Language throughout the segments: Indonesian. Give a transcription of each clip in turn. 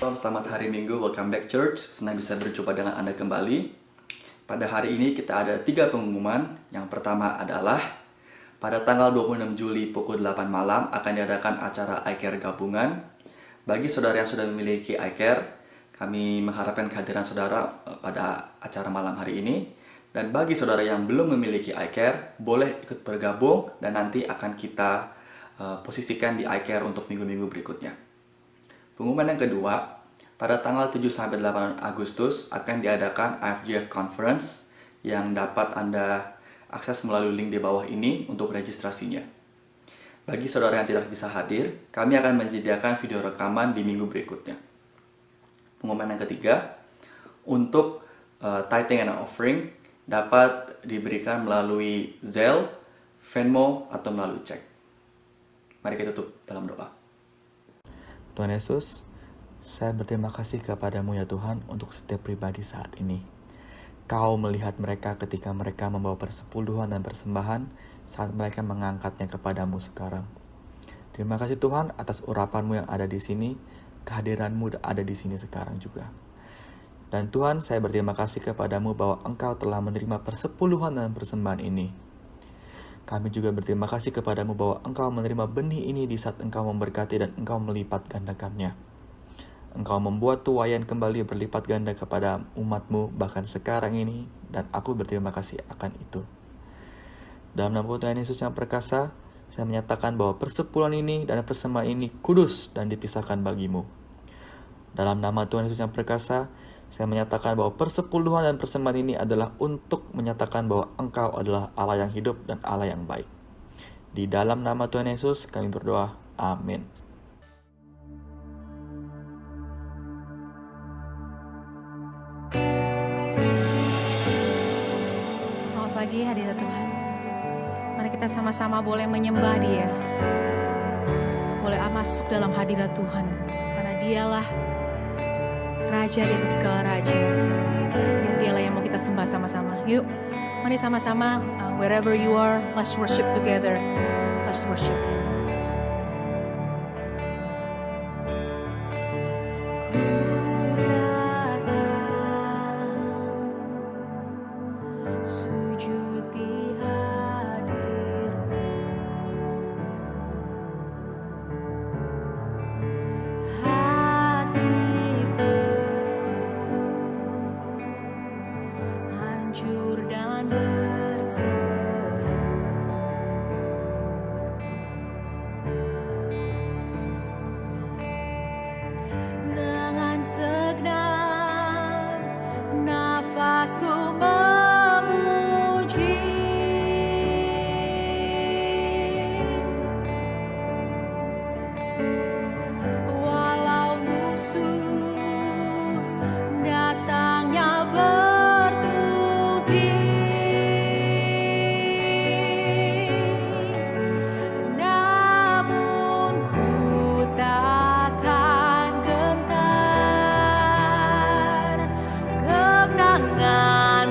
Selamat hari Minggu, welcome back church. Senang bisa berjumpa dengan Anda kembali. Pada hari ini kita ada 3 pengumuman. Yang pertama adalah pada tanggal 26 Juli pukul 8 malam akan diadakan acara iCare gabungan. Bagi saudara yang sudah memiliki iCare, kami mengharapkan kehadiran saudara pada acara malam hari ini. Dan bagi saudara yang belum memiliki iCare, boleh ikut bergabung dan nanti akan kita posisikan di iCare untuk minggu-minggu berikutnya. Pengumuman yang kedua, pada tanggal 7-8 Agustus akan diadakan IFGF Conference yang dapat Anda akses melalui link di bawah ini untuk registrasinya. Bagi saudara yang tidak bisa hadir, kami akan menyediakan video rekaman di minggu berikutnya. Pengumuman yang ketiga, untuk tithing and offering dapat diberikan melalui Zelle, Venmo, atau melalui cek. Mari kita tutup dalam doa. Tuhan Yesus, saya berterima kasih kepadamu ya Tuhan untuk setiap pribadi saat ini. Kau melihat mereka ketika mereka membawa persepuluhan dan persembahan saat mereka mengangkatnya kepadamu sekarang. Terima kasih Tuhan atas urapanmu yang ada di sini, kehadiranmu ada di sini sekarang juga. Dan Tuhan, saya berterima kasih kepadamu bahwa Engkau telah menerima persepuluhan dan persembahan ini. Kami juga berterima kasih kepadamu bahwa Engkau menerima benih ini di saat Engkau memberkati dan Engkau melipat gandakannya. Engkau membuat tuaian kembali berlipat ganda kepada umat-Mu bahkan sekarang ini, dan aku berterima kasih akan itu. Dalam nama Tuhan Yesus yang perkasa, saya menyatakan bahwa persepuluhan ini dan persembahan ini kudus dan dipisahkan bagimu. Dalam nama Tuhan Yesus yang perkasa, saya menyatakan bahwa persepuluhan dan persembahan ini adalah untuk menyatakan bahwa Engkau adalah Allah yang hidup dan Allah yang baik. Di dalam nama Tuhan Yesus kami berdoa. Amin. Selamat pagi hadirat Tuhan. Mari kita sama-sama boleh menyembah Dia. Boleh masuk dalam hadirat Tuhan. Karena Dialah Raja di atas segala raja. Biar Dialah yang mau kita sembah sama-sama. Yuk, mari sama-sama, wherever you are, let's worship together. Let's worship Him. Kemenangan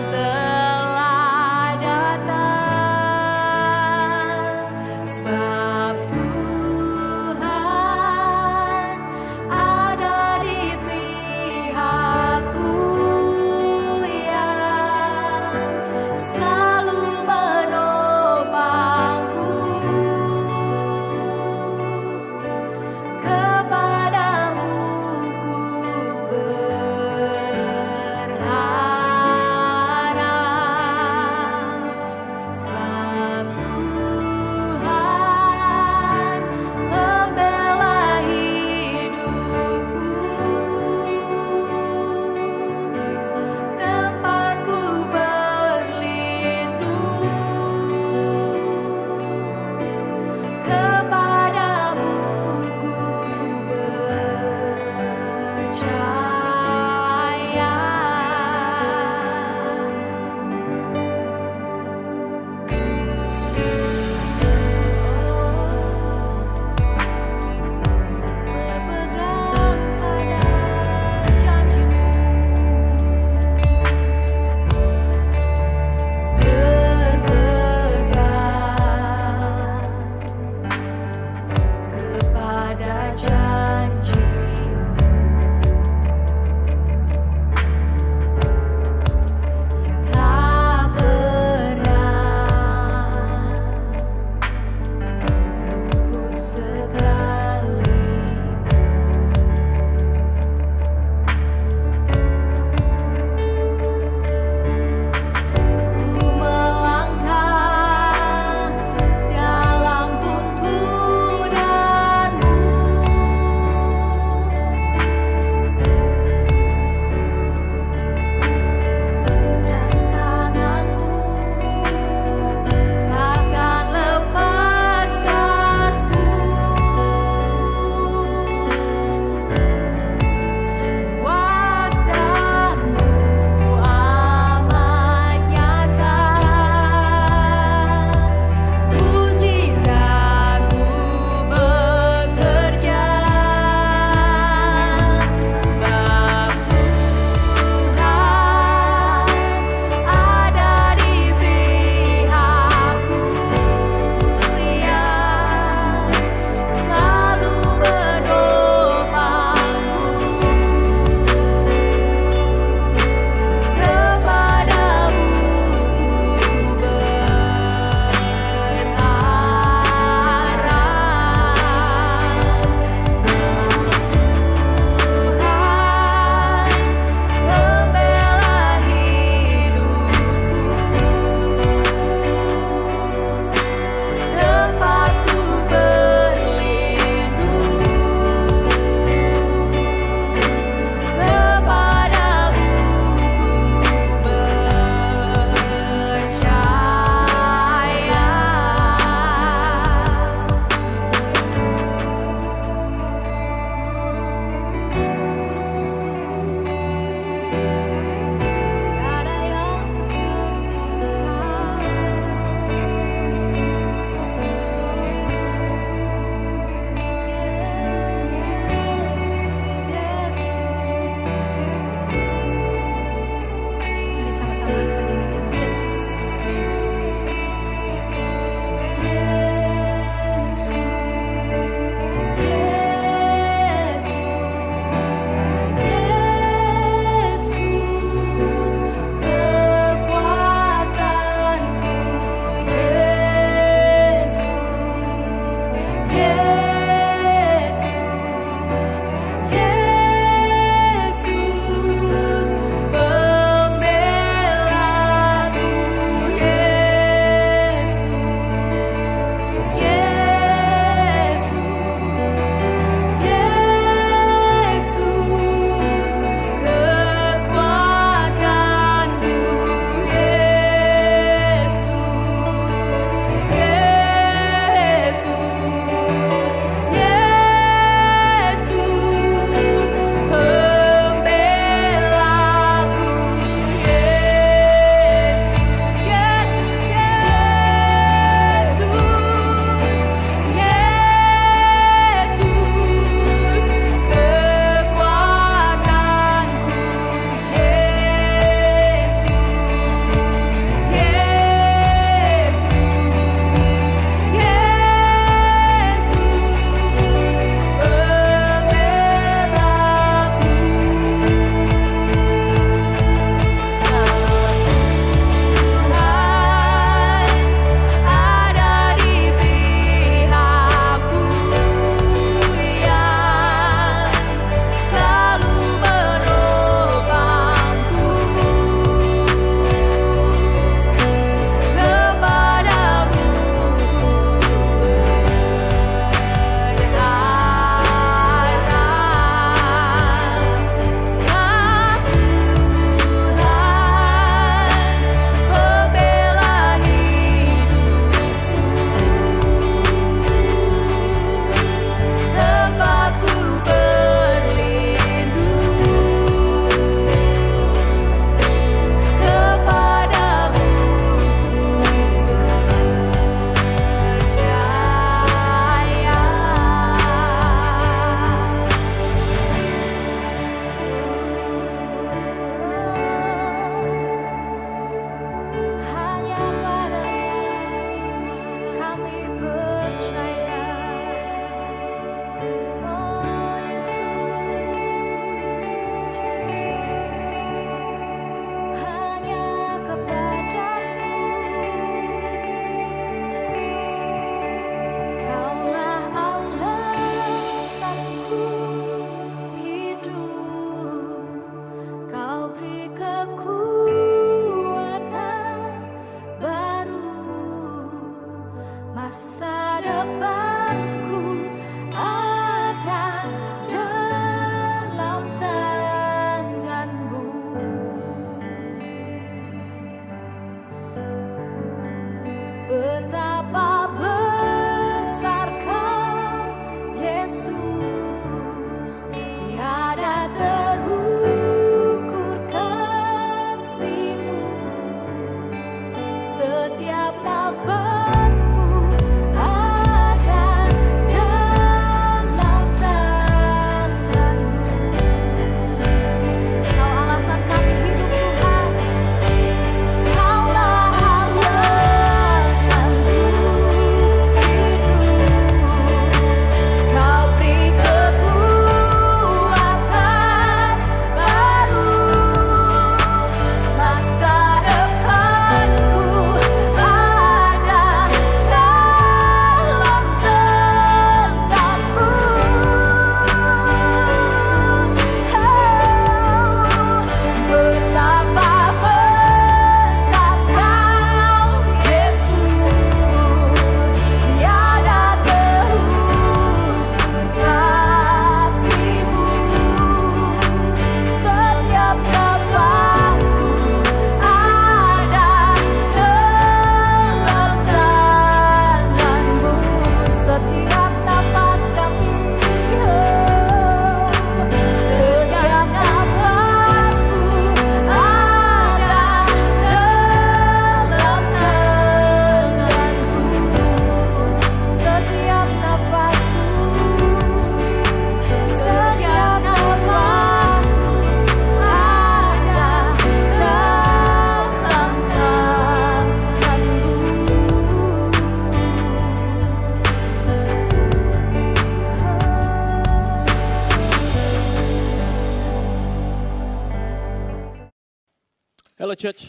Hello church,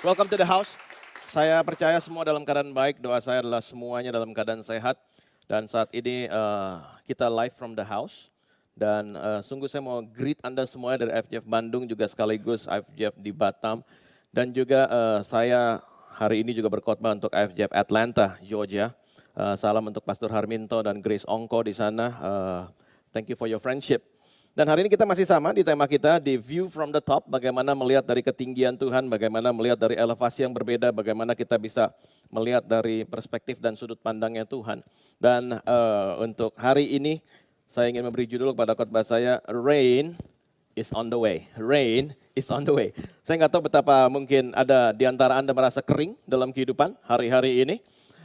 welcome to the house. Saya percaya semua dalam keadaan baik, doa saya adalah semuanya dalam keadaan sehat. Dan saat ini kita live from the house. Dan sungguh saya mau greet Anda semua dari FGF Bandung, juga sekaligus FGF di Batam. Dan juga saya hari ini juga berkhotbah untuk FGF Atlanta, Georgia. Salam untuk Pastor Harminto dan Grace Ongko di sana. Thank you for your friendship. Dan hari ini kita masih sama di tema kita, di view from the top, bagaimana melihat dari ketinggian Tuhan, bagaimana melihat dari elevasi yang berbeda, bagaimana kita bisa melihat dari perspektif dan sudut pandangnya Tuhan. Dan untuk hari ini, saya ingin memberi judul kepada khotbah saya, Rain is on the way. Rain is on the way. Saya nggak tahu betapa mungkin ada di antara Anda merasa kering dalam kehidupan hari-hari ini,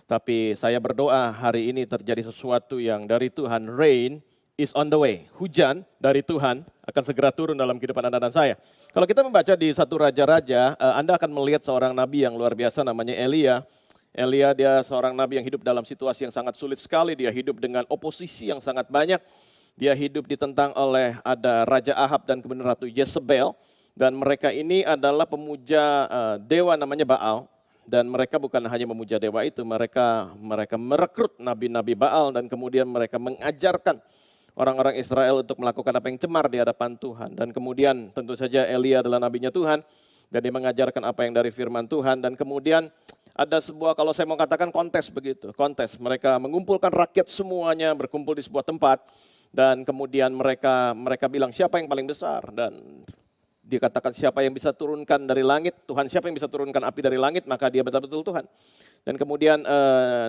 tapi saya berdoa hari ini terjadi sesuatu yang dari Tuhan, rain is on the way. Hujan dari Tuhan akan segera turun dalam kehidupan Anda dan saya. Kalau kita membaca di 1 Raja-Raja, Anda akan melihat seorang nabi yang luar biasa namanya Elia. Elia dia seorang nabi yang hidup dalam situasi yang sangat sulit sekali. Dia hidup dengan oposisi yang sangat banyak. Dia hidup ditentang oleh ada Raja Ahab dan kemudian Ratu Jezebel. Dan mereka ini adalah pemuja dewa namanya Baal. Dan mereka bukan hanya memuja dewa itu, mereka merekrut nabi-nabi Baal dan kemudian mereka mengajarkan orang-orang Israel untuk melakukan apa yang cemar di hadapan Tuhan. Dan kemudian tentu saja Elia adalah nabinya Tuhan, dan dia mengajarkan apa yang dari firman Tuhan. Dan kemudian ada sebuah, kalau saya mau katakan kontes begitu, kontes. Mereka mengumpulkan rakyat semuanya, berkumpul di sebuah tempat, dan kemudian mereka bilang siapa yang paling besar. Dan dikatakan siapa yang bisa turunkan dari langit, Tuhan siapa yang bisa turunkan api dari langit, maka dia betul-betul Tuhan. Dan kemudian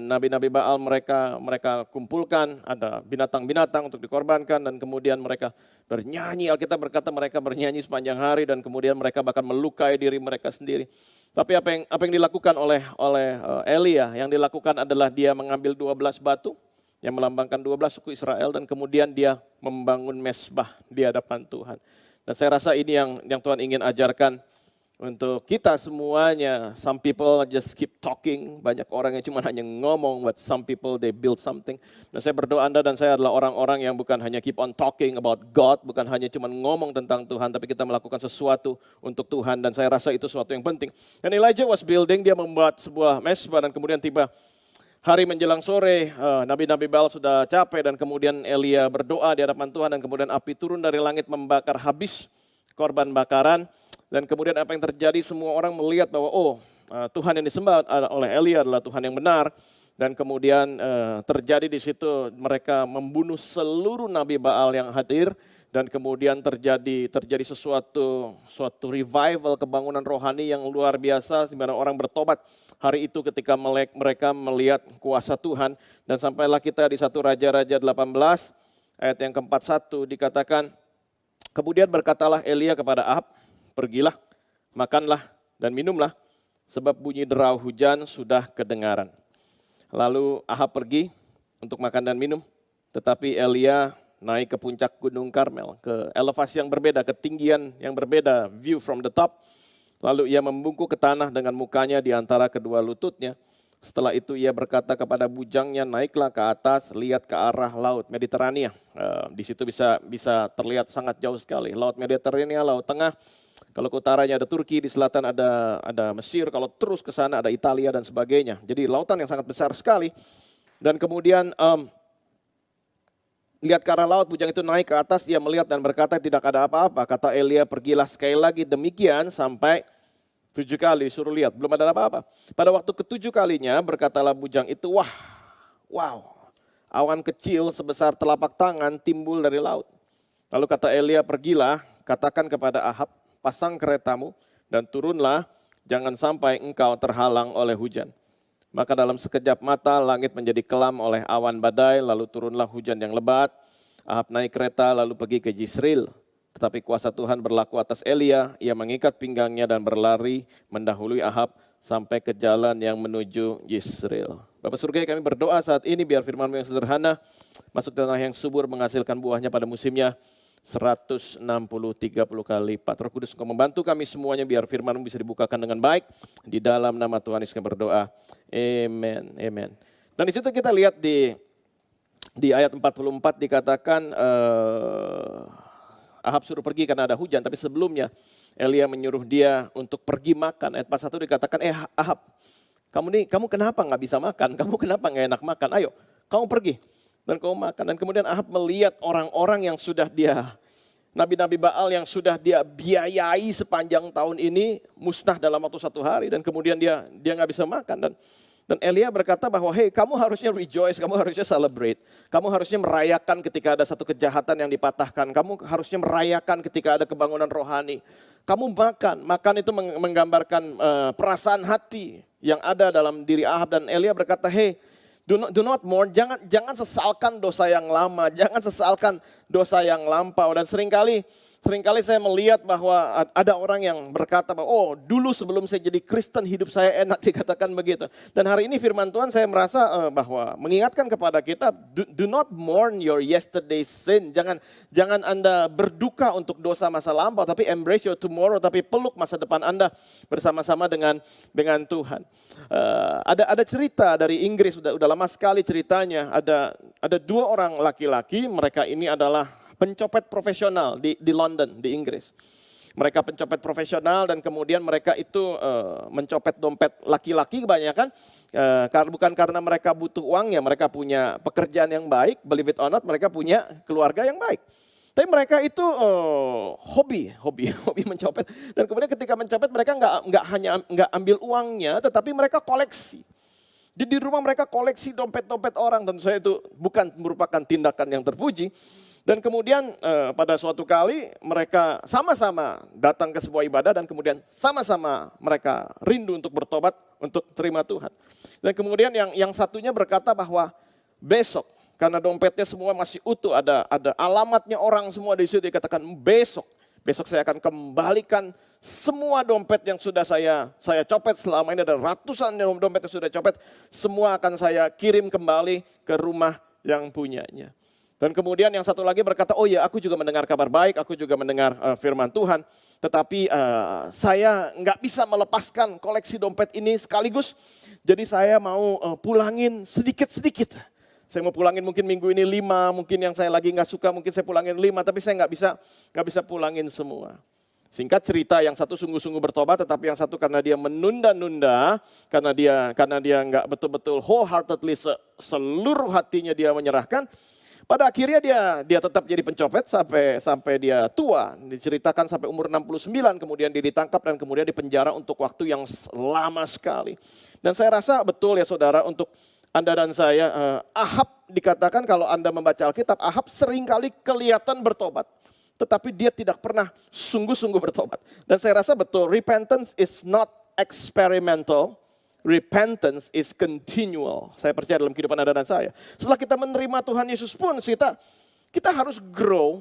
nabi-nabi Baal mereka kumpulkan, ada binatang-binatang untuk dikorbankan, dan kemudian mereka bernyanyi, Alkitab berkata mereka bernyanyi sepanjang hari, dan kemudian mereka bahkan melukai diri mereka sendiri. Tapi apa yang dilakukan oleh Elia, yang dilakukan adalah dia mengambil 12 batu, yang melambangkan 12 suku Israel, dan kemudian dia membangun mesbah di hadapan Tuhan. Dan saya rasa ini yang Tuhan ingin ajarkan untuk kita semuanya. Some people just keep talking, banyak orang yang cuma hanya ngomong, but some people they build something. Dan saya berdoa Anda dan saya adalah orang-orang yang bukan hanya keep on talking about God, bukan hanya cuma ngomong tentang Tuhan, tapi kita melakukan sesuatu untuk Tuhan, dan saya rasa itu sesuatu yang penting. Dan Elijah was building, dia membuat sebuah mesbah, dan kemudian tiba hari menjelang sore, nabi-nabi Baal sudah capek, dan kemudian Elia berdoa di hadapan Tuhan, dan kemudian api turun dari langit membakar habis korban bakaran. Dan kemudian apa yang terjadi, semua orang melihat bahwa Tuhan yang disembah oleh Elia adalah Tuhan yang benar. Dan kemudian terjadi di situ mereka membunuh seluruh nabi Baal yang hadir. Dan kemudian terjadi suatu revival, kebangunan rohani yang luar biasa, di mana orang bertobat hari itu ketika mereka melihat kuasa Tuhan. Dan sampailah kita di 1 Raja-Raja 18 ayat yang ke-41 dikatakan, kemudian berkatalah Elia kepada Ahab, pergilah, makanlah dan minumlah, sebab bunyi derau hujan sudah kedengaran. Lalu Ahab pergi untuk makan dan minum, tetapi Elia naik ke puncak Gunung Karmel, ke elevasi yang berbeda, ketinggian yang berbeda, view from the top. Lalu ia membungkuk ke tanah dengan mukanya di antara kedua lututnya. Setelah itu ia berkata kepada bujangnya, naiklah ke atas, lihat ke arah Laut Mediterania. Di situ bisa terlihat sangat jauh sekali. Laut Mediterania, Laut Tengah. Kalau ke utaranya ada Turki, di selatan ada Mesir, kalau terus ke sana ada Italia dan sebagainya. Jadi lautan yang sangat besar sekali. Dan kemudian lihat ke arah laut, bujang itu naik ke atas, ia melihat dan berkata tidak ada apa-apa. Kata Elia, pergilah sekali lagi demikian sampai 7 kali, suruh lihat, belum ada apa-apa. Pada waktu ke-7 kalinya berkatalah bujang itu, wow, awan kecil sebesar telapak tangan timbul dari laut. Lalu kata Elia, pergilah, katakan kepada Ahab, pasang keretamu dan turunlah, jangan sampai engkau terhalang oleh hujan. Maka dalam sekejap mata langit menjadi kelam oleh awan badai, lalu turunlah hujan yang lebat. Ahab naik kereta lalu pergi ke Jizril. Tetapi kuasa Tuhan berlaku atas Elia, ia mengikat pinggangnya dan berlari mendahului Ahab sampai ke jalan yang menuju Jizril. Bapak surga, kami berdoa saat ini biar firman-Mu yang sederhana masuk tanah yang subur menghasilkan buahnya pada musimnya. 160, 30 kali lipat. Roh Kudus Engkau membantu kami semuanya biar firman-Mu bisa dibukakan dengan baik. Di dalam nama Tuhan Yesus kami berdoa. Amen. Amen. Dan di situ kita lihat di ayat 44 dikatakan Ahab suruh pergi karena ada hujan. Tapi sebelumnya Elia menyuruh dia untuk pergi makan. Ayat 41 dikatakan, Ahab, kamu kenapa nggak bisa makan? Kamu kenapa nggak enak makan? Ayo, kamu pergi dan kamu makan. Dan kemudian Ahab melihat orang-orang yang sudah dia, nabi-nabi Baal yang sudah dia biayai sepanjang tahun ini musnah dalam waktu 1 hari. Dan kemudian dia nggak bisa makan. Dan Elia berkata bahwa, hey, kamu harusnya rejoice, kamu harusnya celebrate. Kamu harusnya merayakan ketika ada satu kejahatan yang dipatahkan. Kamu harusnya merayakan ketika ada kebangunan rohani. Kamu makan itu menggambarkan perasaan hati yang ada dalam diri Ahab. Dan Elia berkata, hey, do not mourn, jangan sesalkan dosa yang lama, jangan sesalkan dosa yang lampau. Dan seringkali saya melihat bahwa ada orang yang berkata bahwa, oh dulu sebelum saya jadi Kristen hidup saya enak, dikatakan begitu. Dan hari ini firman Tuhan saya merasa bahwa mengingatkan kepada kita, do not mourn your yesterday's sin. Jangan Anda berduka untuk dosa masa lampau, tapi embrace your tomorrow, tapi peluk masa depan Anda bersama-sama dengan Tuhan. Ada cerita dari Inggris, udah lama sekali ceritanya, ada 2 orang laki-laki, mereka ini adalah pencopet profesional di London, di Inggris. Mereka pencopet profesional dan kemudian mereka itu mencopet dompet laki-laki kebanyakan. Bukan karena mereka butuh uang ya, mereka punya pekerjaan yang baik, believe it or not, mereka punya keluarga yang baik. Tapi mereka itu hobi mencopet. Dan kemudian ketika mencopet mereka nggak ambil uangnya, tetapi mereka koleksi. Di rumah mereka koleksi dompet-dompet orang. Tentu saja itu bukan merupakan tindakan yang terpuji. Dan kemudian pada suatu kali mereka sama-sama datang ke sebuah ibadah dan kemudian sama-sama mereka rindu untuk bertobat, untuk terima Tuhan. Dan kemudian yang satunya berkata bahwa besok, karena dompetnya semua masih utuh, ada alamatnya orang semua di situ, dikatakan besok saya akan kembalikan semua dompet yang sudah saya copet selama ini, ada ratusan dompet yang sudah copet, semua akan saya kirim kembali ke rumah yang punyanya. Dan kemudian yang satu lagi berkata, oh ya aku juga mendengar kabar baik, aku juga mendengar firman Tuhan. Tetapi saya nggak bisa melepaskan koleksi dompet ini sekaligus. Jadi saya mau pulangin sedikit-sedikit. Saya mau pulangin mungkin minggu ini 5, mungkin yang saya lagi nggak suka mungkin saya pulangin 5. Tapi saya nggak bisa pulangin semua. Singkat cerita, yang satu sungguh-sungguh bertobat, tetapi yang satu karena dia menunda-nunda, karena dia nggak betul-betul wholeheartedly seluruh hatinya dia menyerahkan. Pada akhirnya dia tetap jadi pencopet sampai dia tua. Diceritakan sampai umur 69, kemudian dia ditangkap dan kemudian dipenjara untuk waktu yang lama sekali. Dan saya rasa betul ya saudara, untuk Anda dan saya, Ahab dikatakan kalau Anda membaca Alkitab, Ahab seringkali kelihatan bertobat. Tetapi dia tidak pernah sungguh-sungguh bertobat. Dan saya rasa betul, repentance is not experimental. Repentance is continual. Saya percaya dalam kehidupan Anda dan saya. Setelah kita menerima Tuhan Yesus pun kita harus grow.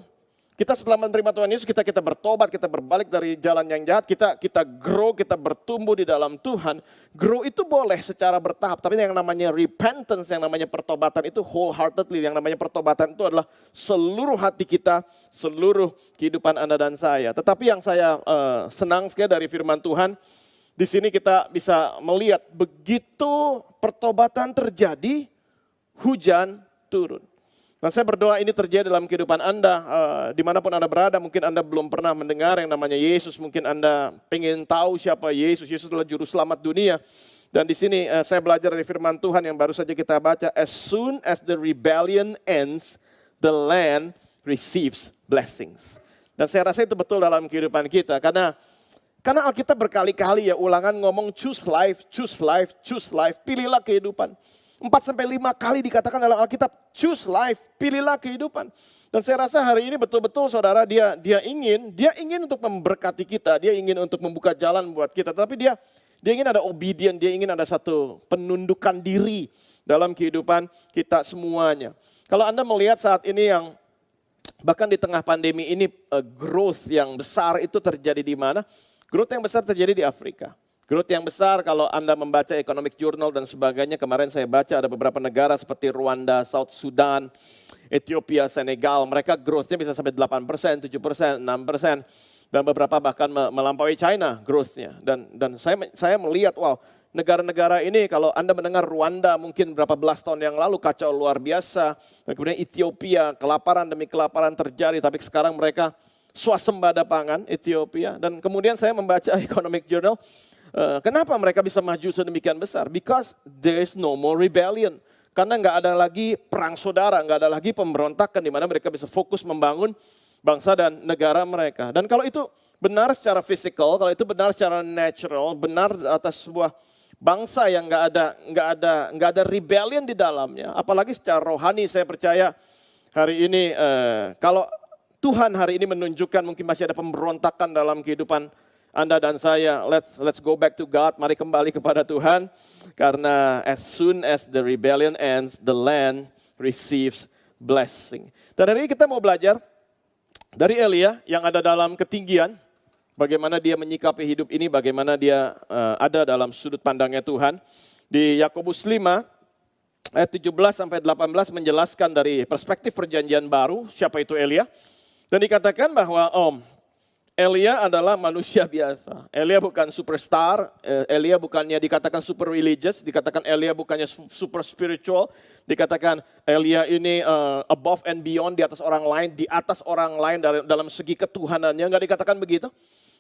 Kita setelah menerima Tuhan Yesus kita bertobat, kita berbalik dari jalan yang jahat, kita grow, kita bertumbuh di dalam Tuhan. Grow itu boleh secara bertahap, tapi yang namanya repentance, yang namanya pertobatan itu wholeheartedly, yang namanya pertobatan itu adalah seluruh hati kita, seluruh kehidupan Anda dan saya. Tetapi yang saya senang sekali dari firman Tuhan, di sini kita bisa melihat begitu pertobatan terjadi, hujan turun. Dan saya berdoa ini terjadi dalam kehidupan Anda, dimanapun Anda berada. Mungkin Anda belum pernah mendengar yang namanya Yesus, mungkin Anda pengen tahu siapa Yesus. Yesus adalah juru selamat dunia. Dan di sini saya belajar dari firman Tuhan yang baru saja kita baca. As soon as the rebellion ends, the land receives blessings. Dan saya rasa itu betul dalam kehidupan kita, karena Alkitab berkali-kali ya Ulangan ngomong choose life, choose life, choose life, pilihlah kehidupan. 4-5 kali dikatakan dalam Alkitab, choose life, pilihlah kehidupan. Dan saya rasa hari ini betul-betul saudara dia ingin untuk memberkati kita, dia ingin untuk membuka jalan buat kita. Tapi dia ingin ada obedient, dia ingin ada satu penundukan diri dalam kehidupan kita semuanya. Kalau Anda melihat saat ini yang bahkan di tengah pandemi ini growth yang besar itu terjadi di mana? Growth yang besar terjadi di Afrika. Growth yang besar kalau Anda membaca Economic Journal dan sebagainya, kemarin saya baca ada beberapa negara seperti Rwanda, South Sudan, Ethiopia, Senegal, mereka growth-nya bisa sampai 8%, 7%, 6%, dan beberapa bahkan melampaui China growth-nya. Dan saya melihat, wow, negara-negara ini kalau Anda mendengar Rwanda mungkin berapa belas tahun yang lalu kacau luar biasa, dan kemudian Ethiopia, kelaparan demi kelaparan terjadi, tapi sekarang mereka swasembada pangan Ethiopia. Dan kemudian saya membaca Economic Journal, kenapa mereka bisa maju sedemikian besar? Because there is no more rebellion. Karena nggak ada lagi perang saudara, nggak ada lagi pemberontakan di mana mereka bisa fokus membangun bangsa dan negara mereka. Dan kalau itu benar secara fisikal, kalau itu benar secara natural, benar atas sebuah bangsa yang nggak ada rebellion di dalamnya, apalagi secara rohani. Saya percaya hari ini kalau Tuhan hari ini menunjukkan mungkin masih ada pemberontakan dalam kehidupan Anda dan saya, let's go back to God. Mari kembali kepada Tuhan, karena as soon as the rebellion ends, the land receives blessing. Dan hari ini kita mau belajar dari Elia yang ada dalam ketinggian, bagaimana dia menyikapi hidup ini, bagaimana dia ada dalam sudut pandangnya Tuhan. Di Yakobus 5 ayat 17 sampai 18 menjelaskan dari perspektif perjanjian baru siapa itu Elia. Dan dikatakan bahwa Elia adalah manusia biasa. Elia bukan superstar, Elia bukannya dikatakan super religious, dikatakan Elia bukannya super spiritual, dikatakan Elia ini above and beyond, di atas orang lain, di atas orang lain dalam segi ketuhanannya, enggak dikatakan begitu.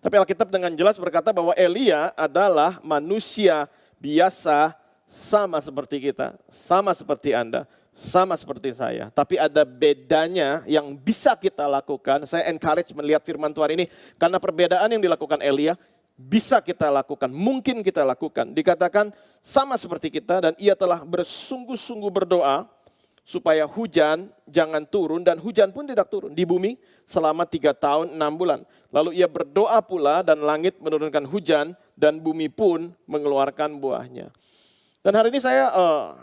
Tapi Alkitab dengan jelas berkata bahwa Elia adalah manusia biasa, sama seperti kita, sama seperti Anda, sama seperti saya. Tapi ada bedanya yang bisa kita lakukan. Saya encourage melihat firman Tuhan ini, karena perbedaan yang dilakukan Elia bisa kita lakukan, mungkin kita lakukan. Dikatakan sama seperti kita, dan ia telah bersungguh-sungguh berdoa supaya hujan jangan turun, dan hujan pun tidak turun di bumi selama 3 tahun 6 bulan. Lalu ia berdoa pula, dan langit menurunkan hujan, dan bumi pun mengeluarkan buahnya. Dan hari ini saya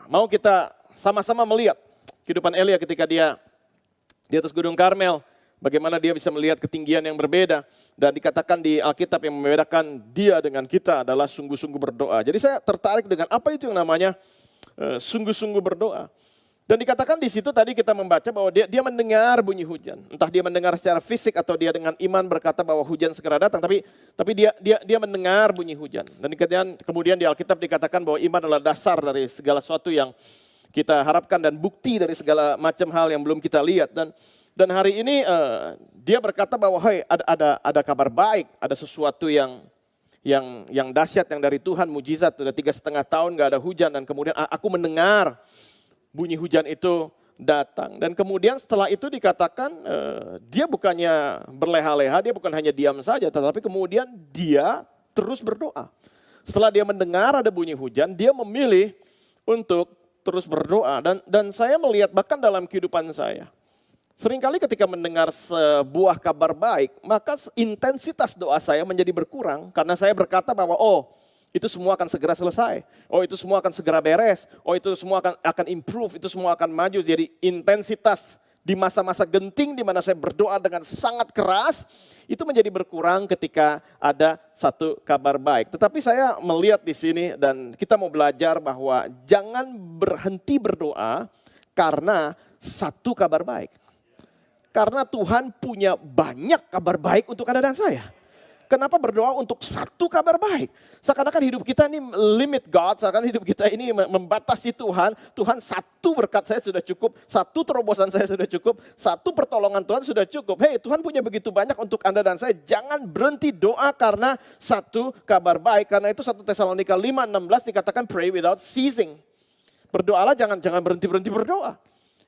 mau kita sama-sama melihat kehidupan Elia ketika dia di atas Gunung Karmel. Bagaimana dia bisa melihat ketinggian yang berbeda. Dan dikatakan di Alkitab yang membedakan dia dengan kita adalah sungguh-sungguh berdoa. Jadi saya tertarik dengan apa itu yang namanya sungguh-sungguh berdoa. Dan dikatakan di situ tadi kita membaca bahwa dia mendengar bunyi hujan. Entah dia mendengar secara fisik atau dia dengan iman berkata bahwa hujan segera datang. Tapi dia mendengar bunyi hujan. Dan kemudian di Alkitab dikatakan bahwa iman adalah dasar dari segala sesuatu yang kita harapkan dan bukti dari segala macam hal yang belum kita lihat. Dan hari ini dia berkata bahwa hey, ada kabar baik, ada sesuatu yang dahsyat yang dari Tuhan, mujizat. Sudah 3,5 tahun gak ada hujan, dan kemudian aku mendengar bunyi hujan itu datang. Dan kemudian setelah itu dikatakan dia bukannya berleha-leha, dia bukan hanya diam saja, tetapi kemudian dia terus berdoa. Setelah dia mendengar ada bunyi hujan, dia memilih untuk terus berdoa. Dan saya melihat bahkan dalam kehidupan saya, seringkali ketika mendengar sebuah kabar baik, maka intensitas doa saya menjadi berkurang, karena saya berkata bahwa itu semua akan segera selesai. Itu semua akan segera beres. Itu semua akan improve, itu semua akan maju. Jadi intensitas di masa-masa genting di mana saya berdoa dengan sangat keras, itu menjadi berkurang ketika ada satu kabar baik. Tetapi saya melihat di sini dan kita mau belajar bahwa jangan berhenti berdoa karena satu kabar baik. Karena Tuhan punya banyak kabar baik untuk Anda dan saya. Kenapa berdoa untuk satu kabar baik? Seakan-akan hidup kita ini limit God, seakan hidup kita ini membatasi Tuhan. Tuhan, satu berkat saya sudah cukup, satu terobosan saya sudah cukup, satu pertolongan Tuhan sudah cukup. Hei, Tuhan punya begitu banyak untuk Anda dan saya. Jangan berhenti doa karena satu kabar baik. Karena itu 1 Tesalonika 5:16 dikatakan pray without ceasing. Berdoalah, jangan berhenti berdoa.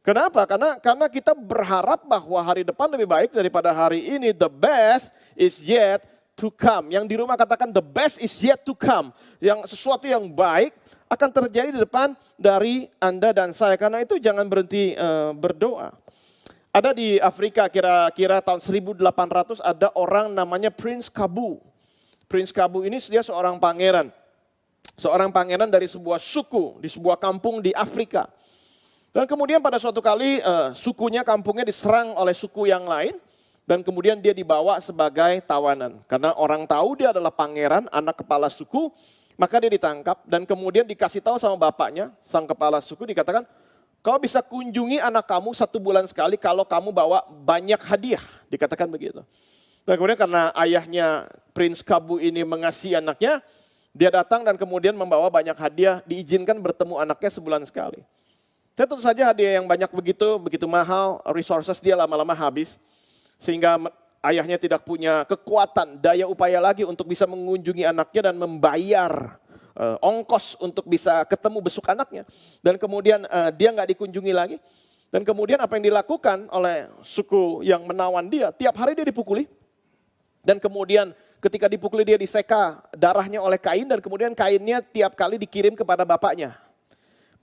Kenapa? Karena kita berharap bahwa hari depan lebih baik daripada hari ini. The best is yet to come. Yang di rumah katakan the best is yet to come. Yang sesuatu yang baik akan terjadi di depan dari Anda dan saya. Karena itu jangan berhenti berdoa. Ada di Afrika kira-kira tahun 1800 ada orang namanya Prince Kabu. Prince Kabu ini dia seorang pangeran. Seorang pangeran dari sebuah suku, di sebuah kampung di Afrika. Dan kemudian pada suatu kali sukunya, kampungnya diserang oleh suku yang lain. Dan kemudian dia dibawa sebagai tawanan. Karena orang tahu dia adalah pangeran, anak kepala suku. Maka dia ditangkap dan kemudian dikasih tahu sama bapaknya, sang kepala suku, dikatakan, kau bisa kunjungi anak kamu 1 bulan sekali kalau kamu bawa banyak hadiah. Dikatakan begitu. Dan kemudian karena ayahnya Prince Kabu ini mengasihi anaknya, dia datang dan kemudian membawa banyak hadiah, diizinkan bertemu anaknya sebulan sekali. Saya tentu saja hadiah yang banyak begitu mahal, resources dia lama-lama habis. Sehingga ayahnya tidak punya kekuatan, daya upaya lagi untuk bisa mengunjungi anaknya dan membayar ongkos untuk bisa ketemu besuk anaknya. Dan kemudian dia nggak dikunjungi lagi. Dan kemudian apa yang dilakukan oleh suku yang menawan dia, tiap hari dia dipukuli. Dan kemudian ketika dipukuli dia diseka darahnya oleh Kain, dan kemudian Kainnya tiap kali dikirim kepada bapaknya.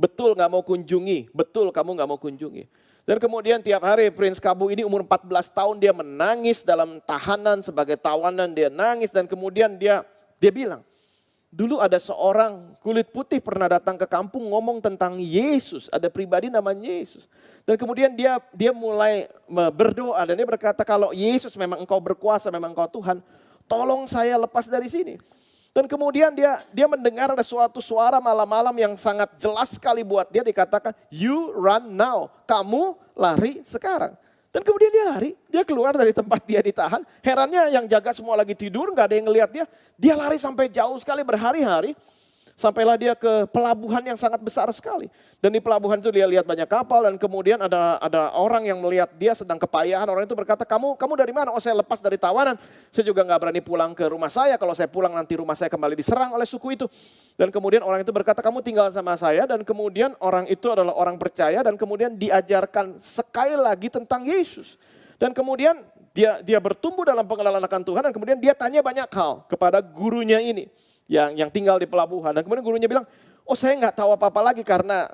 Betul nggak mau kunjungi, betul kamu nggak mau kunjungi. Dan kemudian tiap hari Prince Kabu ini umur 14 tahun dia menangis dalam tahanan sebagai tawanan, dia nangis dan kemudian dia bilang, dulu ada seorang kulit putih pernah datang ke kampung ngomong tentang Yesus, ada pribadi namanya Yesus. Dan kemudian dia mulai berdoa dan dia berkata, kalau Yesus memang engkau berkuasa, memang engkau Tuhan, tolong saya lepas dari sini. Dan kemudian dia mendengar ada suatu suara malam-malam yang sangat jelas sekali buat dia, dikatakan, you run now, kamu lari sekarang. Dan kemudian dia lari, dia keluar dari tempat dia ditahan. Herannya yang jaga semua lagi tidur, gak ada yang ngelihat dia lari sampai jauh sekali berhari-hari. Sampailah dia ke pelabuhan yang sangat besar sekali. Dan di pelabuhan itu dia lihat banyak kapal dan kemudian ada orang yang melihat dia sedang kepayahan. Orang itu berkata, kamu dari mana? Oh, saya lepas dari tawanan. Saya juga gak berani pulang ke rumah saya. Kalau saya pulang nanti rumah saya kembali diserang oleh suku itu. Dan kemudian orang itu berkata, kamu tinggal sama saya. Dan kemudian orang itu adalah orang percaya dan kemudian diajarkan sekali lagi tentang Yesus. Dan kemudian dia bertumbuh dalam pengenalan akan Tuhan dan kemudian dia tanya banyak hal kepada gurunya ini. Yang tinggal di pelabuhan. Dan kemudian gurunya bilang, oh saya nggak tahu apa-apa lagi karena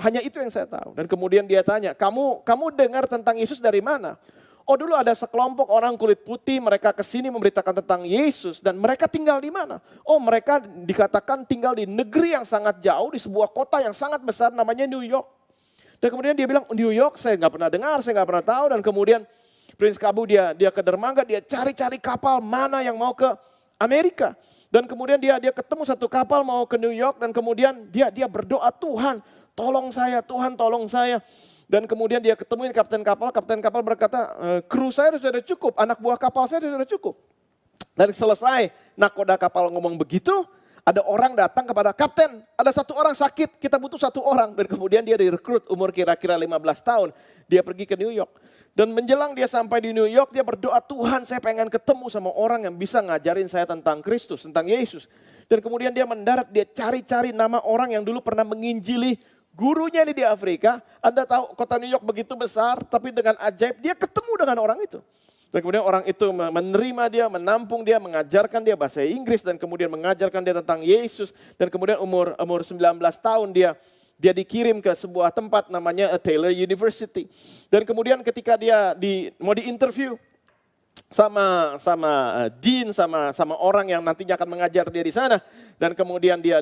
hanya itu yang saya tahu. Dan kemudian dia tanya, kamu dengar tentang Yesus dari mana? Oh dulu ada sekelompok orang kulit putih, mereka kesini memberitakan tentang Yesus. Dan mereka tinggal di mana? Oh mereka dikatakan tinggal di negeri yang sangat jauh, di sebuah kota yang sangat besar namanya New York. Dan kemudian dia bilang, New York saya nggak pernah dengar, saya nggak pernah tahu. Dan kemudian Prince Kabu dia ke dermaga, dia cari-cari kapal mana yang mau ke Amerika. Dan kemudian dia ketemu satu kapal mau ke New York dan kemudian dia berdoa, Tuhan tolong saya, Tuhan tolong saya. Dan kemudian dia ketemuin kapten kapal berkata, kru saya sudah cukup, anak buah kapal saya sudah cukup. Dan selesai nakoda kapal ngomong begitu, ada orang datang kepada kapten, ada satu orang sakit, kita butuh satu orang. Dan kemudian dia direkrut umur kira-kira 15 tahun, dia pergi ke New York. Dan menjelang dia sampai di New York, dia berdoa, Tuhan saya pengen ketemu sama orang yang bisa ngajarin saya tentang Kristus, tentang Yesus. Dan kemudian dia mendarat, dia cari-cari nama orang yang dulu pernah menginjili gurunya ini di Afrika. Anda tahu kota New York begitu besar, tapi dengan ajaib dia ketemu dengan orang itu. Dan kemudian orang itu menerima dia, menampung dia, mengajarkan dia bahasa Inggris, dan kemudian mengajarkan dia tentang Yesus. Dan kemudian umur 19 tahun dia dikirim ke sebuah tempat namanya Taylor University. Dan kemudian ketika dia mau diinterview sama dean, sama orang yang nantinya akan mengajar dia di sana. Dan kemudian dia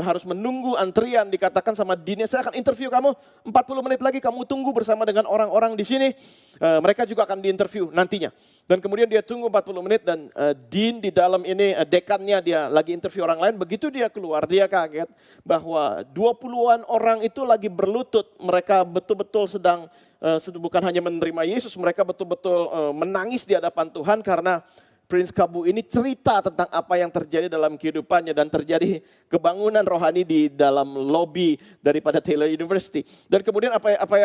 harus menunggu antrian, dikatakan sama deannya, saya akan interview kamu 40 menit lagi, kamu tunggu bersama dengan orang-orang di sini. Mereka juga akan diinterview nantinya. Dan kemudian dia tunggu 40 menit dan dean di dalam ini, dekannya dia lagi interview orang lain. Begitu dia keluar, dia kaget bahwa 20-an orang itu lagi berlutut. Mereka betul-betul sedang bukan hanya menerima Yesus, mereka betul-betul menangis di hadapan Tuhan karena Prince Kabu ini cerita tentang apa yang terjadi dalam kehidupannya dan terjadi kebangunan rohani di dalam lobi daripada Taylor University. Dan kemudian apa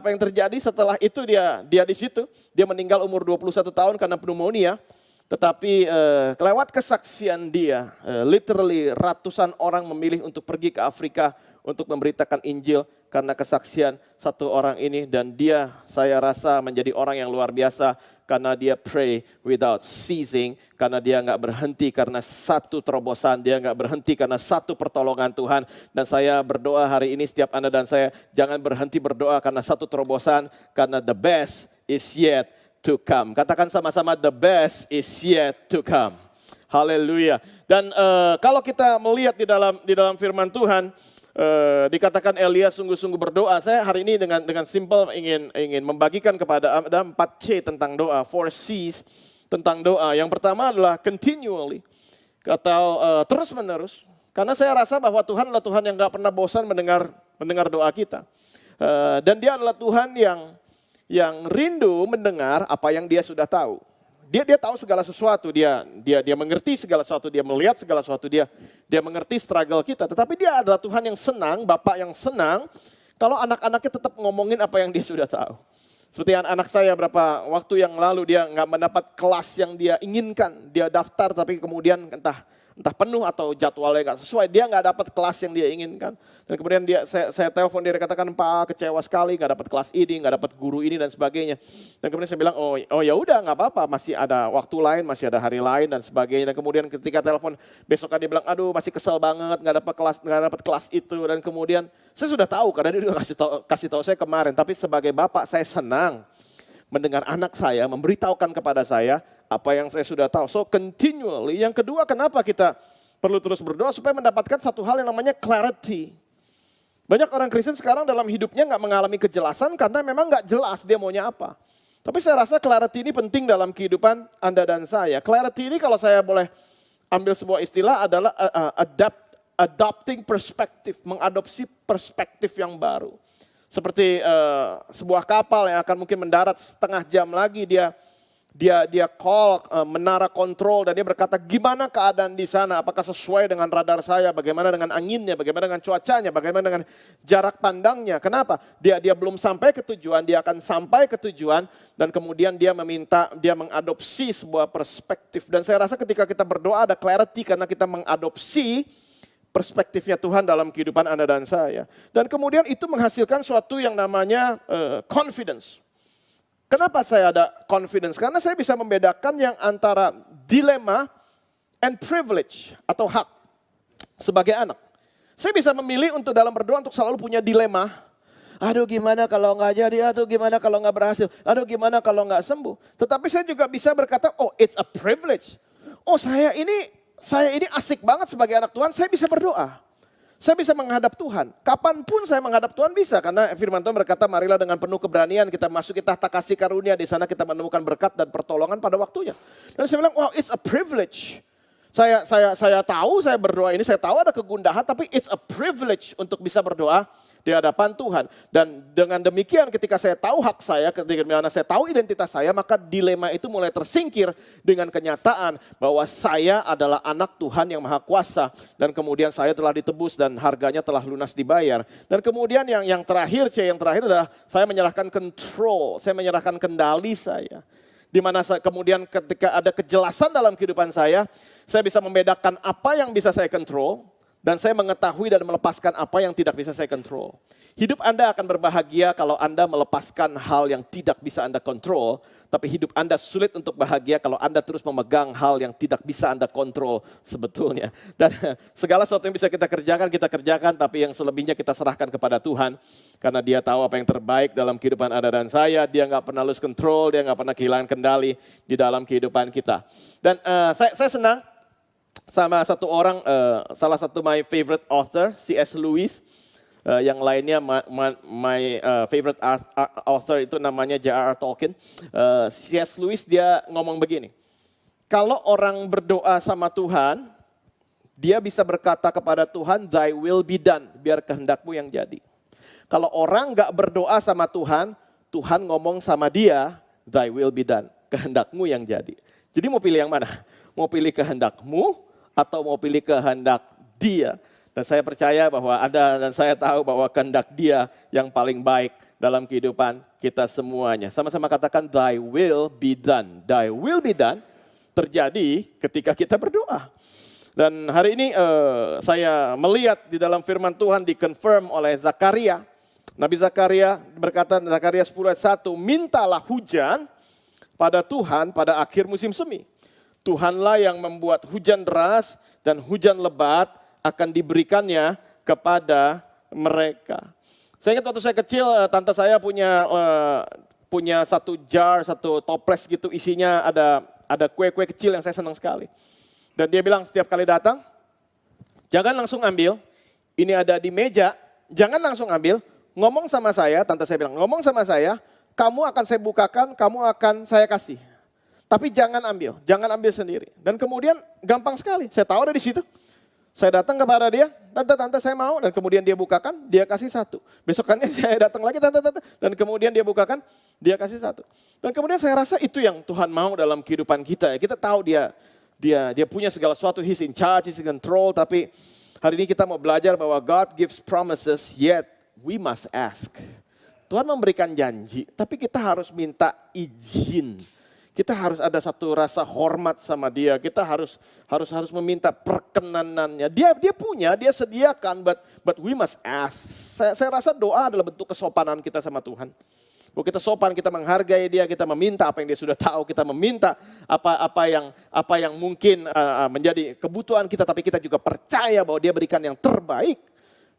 yang terjadi setelah itu dia di situ, dia meninggal umur 21 tahun karena pneumonia. Tetapi kelewat kesaksian dia, literally ratusan orang memilih untuk pergi ke Afrika untuk memberitakan Injil karena kesaksian satu orang ini. Dan dia saya rasa menjadi orang yang luar biasa karena dia pray without ceasing, karena dia nggak berhenti karena satu terobosan, dia nggak berhenti karena satu pertolongan Tuhan. Dan saya berdoa hari ini setiap Anda dan saya jangan berhenti berdoa karena satu terobosan, karena the best is yet to come. Katakan sama-sama, the best is yet to come. Haleluya. Dan kalau kita melihat di dalam firman Tuhan, dikatakan Elia sungguh-sungguh berdoa. Saya hari ini dengan simple ingin membagikan kepada Anda 4C tentang doa, 4Cs tentang doa. Yang pertama adalah continually atau terus-menerus. Karena saya rasa bahwa Tuhan adalah Tuhan yang gak pernah bosan mendengar doa kita. Dan dia adalah Tuhan yang rindu mendengar apa yang dia sudah tahu. Dia tahu segala sesuatu, dia mengerti segala sesuatu, dia melihat segala sesuatu, dia mengerti struggle kita. Tetapi dia adalah Tuhan yang senang, Bapak yang senang kalau anak-anaknya tetap ngomongin apa yang dia sudah tahu. Seperti anak saya berapa waktu yang lalu dia nggak mendapat kelas yang dia inginkan. Dia daftar tapi kemudian entah penuh atau jadwalnya nggak sesuai. Dia nggak dapat kelas yang dia inginkan. Dan kemudian saya telepon dia katakan, Pak kecewa sekali nggak dapat kelas ini, nggak dapat guru ini dan sebagainya. Dan kemudian saya bilang, oh ya udah nggak apa-apa, masih ada waktu lain, masih ada hari lain dan sebagainya. Dan kemudian ketika telepon besok dia bilang, aduh masih kesel banget nggak dapat kelas itu. Dan kemudian saya sudah tahu karena dia udah kasih tahu saya kemarin. Tapi sebagai bapak saya senang mendengar anak saya memberitahukan kepada saya apa yang saya sudah tahu. So continually. Yang kedua, kenapa kita perlu terus berdoa supaya mendapatkan satu hal yang namanya clarity. Banyak orang Kristen sekarang dalam hidupnya nggak mengalami kejelasan karena memang nggak jelas dia maunya apa. Tapi saya rasa clarity ini penting dalam kehidupan Anda dan saya. Clarity ini kalau saya boleh ambil sebuah istilah adalah adopting perspective, mengadopsi perspektif yang baru. Seperti sebuah kapal yang akan mungkin mendarat setengah jam lagi, dia call menara kontrol dan dia berkata gimana keadaan di sana, apakah sesuai dengan radar saya, bagaimana dengan anginnya, bagaimana dengan cuacanya, bagaimana dengan jarak pandangnya. Kenapa? Dia belum sampai ke tujuan, dia akan sampai ke tujuan dan kemudian dia mengadopsi sebuah perspektif. Dan saya rasa ketika kita berdoa ada clarity karena kita mengadopsi perspektifnya Tuhan dalam kehidupan Anda dan saya. Dan kemudian itu menghasilkan suatu yang namanya confidence. Kenapa saya ada confidence? Karena saya bisa membedakan yang antara dilema and privilege atau hak sebagai anak. Saya bisa memilih untuk dalam berdoa untuk selalu punya dilema. Aduh gimana kalau nggak jadi, aduh gimana kalau nggak berhasil, aduh gimana kalau nggak sembuh. Tetapi saya juga bisa berkata, oh it's a privilege. Oh saya ini asik banget sebagai anak Tuhan, saya bisa berdoa. Saya bisa menghadap Tuhan. Kapanpun saya menghadap Tuhan bisa. Karena firman Tuhan berkata, marilah dengan penuh keberanian kita masuki tahta kasih karunia. Di sana kita menemukan berkat dan pertolongan pada waktunya. Dan saya bilang, wow it's a privilege. Saya tahu saya berdoa ini, saya tahu ada kegundahan. Tapi it's a privilege untuk bisa berdoa di hadapan Tuhan. Dan dengan demikian ketika saya tahu hak saya, ketika saya tahu identitas saya, maka dilema itu mulai tersingkir dengan kenyataan bahwa saya adalah anak Tuhan yang Maha Kuasa. Dan kemudian saya telah ditebus dan harganya telah lunas dibayar. Dan kemudian yang terakhir adalah saya menyerahkan control, saya menyerahkan kendali saya. Di mana kemudian ketika ada kejelasan dalam kehidupan saya bisa membedakan apa yang bisa saya kontrol, dan saya mengetahui dan melepaskan apa yang tidak bisa saya kontrol. Hidup Anda akan berbahagia kalau Anda melepaskan hal yang tidak bisa Anda kontrol. Tapi hidup Anda sulit untuk bahagia kalau Anda terus memegang hal yang tidak bisa Anda kontrol sebetulnya. Dan segala sesuatu yang bisa kita kerjakan, tapi yang selebihnya kita serahkan kepada Tuhan. Karena Dia tahu apa yang terbaik dalam kehidupan Anda dan saya. Dia nggak pernah lose control, Dia nggak pernah kehilangan kendali di dalam kehidupan kita. Dan saya senang sama satu orang, salah satu my favorite author, C.S. Lewis. Yang lainnya my favorite author itu namanya J.R.R. Tolkien. C.S. Lewis dia ngomong begini, kalau orang berdoa sama Tuhan, dia bisa berkata kepada Tuhan, thy will be done, biar kehendakmu yang jadi. Kalau orang gak berdoa sama Tuhan, Tuhan ngomong sama dia, thy will be done, kehendakmu yang jadi. Jadi mau pilih yang mana? Mau pilih kehendakmu atau mau pilih kehendak Dia? Dan saya percaya bahwa Anda dan saya tahu bahwa kehendak Dia yang paling baik dalam kehidupan kita semuanya. Sama-sama katakan thy will be done. Thy will be done terjadi ketika kita berdoa. Dan hari ini saya melihat di dalam firman Tuhan dikonfirm oleh Zakaria. Nabi Zakaria berkata, Zakaria 10 ayat 1, mintalah hujan pada Tuhan pada akhir musim semi. Tuhanlah yang membuat hujan deras dan hujan lebat akan diberikannya kepada mereka. Saya ingat waktu saya kecil, tante saya punya satu jar, satu toples gitu, isinya ada kue-kue kecil yang saya senang sekali. Dan dia bilang setiap kali datang, jangan langsung ambil, ini ada di meja, jangan langsung ambil, ngomong sama saya, tante saya bilang, ngomong sama saya, kamu akan saya bukakan, kamu akan saya kasih. Tapi jangan ambil sendiri. Dan kemudian gampang sekali, saya tahu ada di situ. Saya datang kepada dia, tante saya mau, dan kemudian dia bukakan, dia kasih satu. Besokannya saya datang lagi, tante, dan kemudian dia bukakan, dia kasih satu. Dan kemudian saya rasa itu yang Tuhan mau dalam kehidupan kita. Kita tahu dia punya segala sesuatu, He's in charge, He's in control, tapi hari ini kita mau belajar bahwa God gives promises, yet we must ask. Tuhan memberikan janji, tapi kita harus minta izin. Kita harus ada satu rasa hormat sama dia. Kita harus meminta perkenanannya. Dia punya, dia sediakan, but we must ask. Saya rasa doa adalah bentuk kesopanan kita sama Tuhan. Bahwa kita sopan, kita menghargai dia, kita meminta apa yang dia sudah tahu, kita meminta apa yang mungkin menjadi kebutuhan kita, tapi kita juga percaya bahwa dia berikan yang terbaik.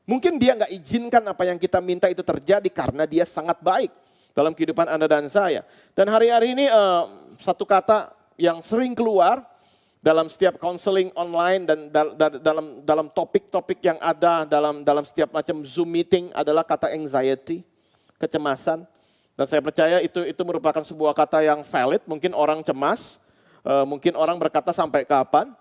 Mungkin dia nggak izinkan apa yang kita minta itu terjadi karena dia sangat baik dalam kehidupan Anda dan saya. Dan hari-hari ini satu kata yang sering keluar dalam setiap counseling online dan dalam topik-topik yang ada dalam setiap macam Zoom meeting adalah kata anxiety, kecemasan. Dan saya percaya itu merupakan sebuah kata yang valid. Mungkin orang cemas, mungkin orang berkata sampai kapan.